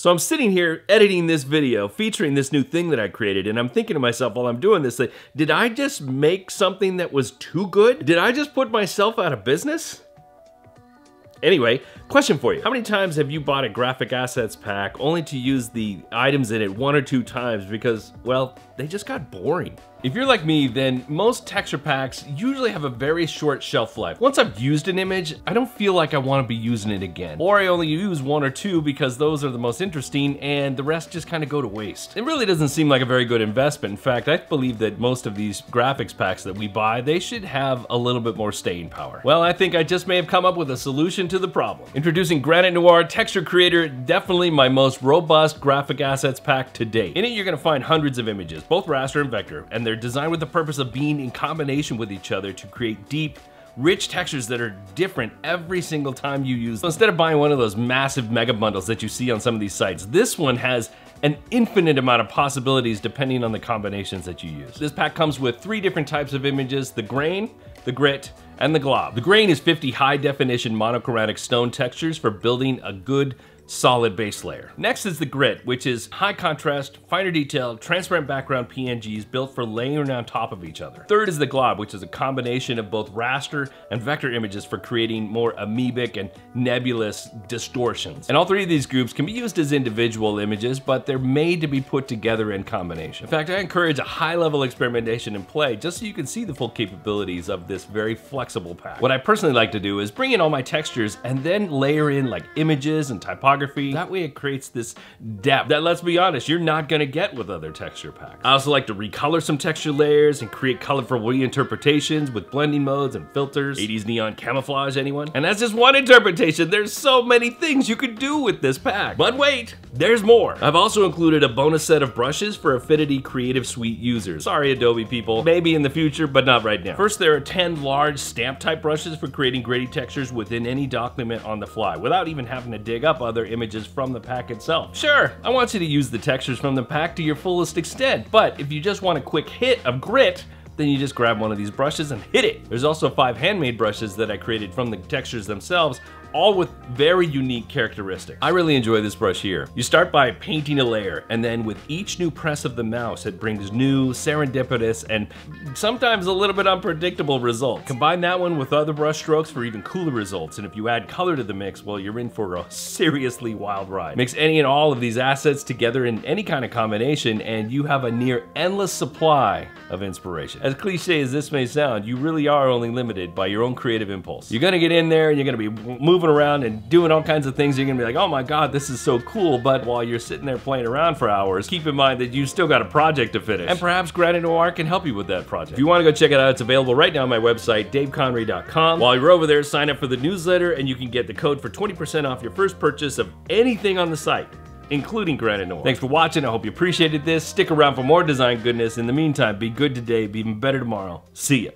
So I'm sitting here editing this video featuring this new thing that I created, and I'm thinking to myself while I'm doing this, like, did I just make something that was too good? Did I just put myself out of business? Anyway, question for you. How many times have you bought a graphic assets pack only to use the items in it 1 or 2 times because, well, they just got boring? If you're like me, then most texture packs usually have a very short shelf life. Once I've used an image, I don't feel like I want to be using it again. Or I only use 1 or 2 because those are the most interesting and the rest just kind of go to waste. It really doesn't seem like a very good investment. In fact, I believe that most of these graphics packs that we buy, they should have a little bit more staying power. Well, I think I just may have come up with a solution to the problem. Introducing Granit Noir Texture Creator, definitely my most robust graphic assets pack to date. In it, you're gonna find hundreds of images, both raster and vector, and they're designed with the purpose of being in combination with each other to create deep, rich textures that are different every single time you use them. So instead of buying one of those massive mega bundles that you see on some of these sites, this one has an infinite amount of possibilities depending on the combinations that you use. This pack comes with 3 different types of images: the grain, the grit, and the glob. The grain is 50 high definition monochromatic stone textures for building a good, solid base layer. Next is the grit, which is high contrast, finer detail, transparent background PNGs built for layering on top of each other. Third is the glob, which is a combination of both raster and vector images for creating more amoebic and nebulous distortions. And all 3 of these groups can be used as individual images, but they're made to be put together in combination. In fact, I encourage a high-level experimentation and play just so you can see the full capabilities of this very flexible pack. What I personally like to do is bring in all my textures and then layer in like images and typography. That way it creates this depth that, let's be honest, you're not gonna get with other texture packs. I also like to recolor some texture layers and create colorful reinterpretations with blending modes and filters. 80s neon camouflage, anyone? And that's just one interpretation. There's so many things you could do with this pack. But wait, there's more. I've also included a bonus set of brushes for Affinity Creative Suite users. Sorry, Adobe people. Maybe in the future, but not right now. First, there are 10 large stamp type brushes for creating gritty textures within any document on the fly, without even having to dig up other images from the pack itself. Sure, I want you to use the textures from the pack to your fullest extent, but if you just want a quick hit of grit, then you just grab one of these brushes and hit it. There's also 5 handmade brushes that I created from the textures themselves, all with very unique characteristics. I really enjoy this brush here. You start by painting a layer, and then with each new press of the mouse, it brings new, serendipitous, and sometimes a little bit unpredictable results. Combine that one with other brush strokes for even cooler results, and if you add color to the mix, well, you're in for a seriously wild ride. Mix any and all of these assets together in any kind of combination, and you have a near endless supply of inspiration. As cliche as this may sound, you really are only limited by your own creative impulse. You're gonna get in there and you're gonna be moving around and doing all kinds of things. You're gonna be like, oh my god, this is so cool, but while you're sitting there playing around for hours, keep in mind that you still got a project to finish. And perhaps Granit Noir can help you with that project. If you wanna go check it out, it's available right now on my website, daveconray.com. While you're over there, sign up for the newsletter and you can get the code for 20% off your first purchase of anything on the site, including Granit Noir. Thanks for watching. I hope you appreciated this. Stick around for more design goodness. In the meantime, be good today, be even better tomorrow. See ya.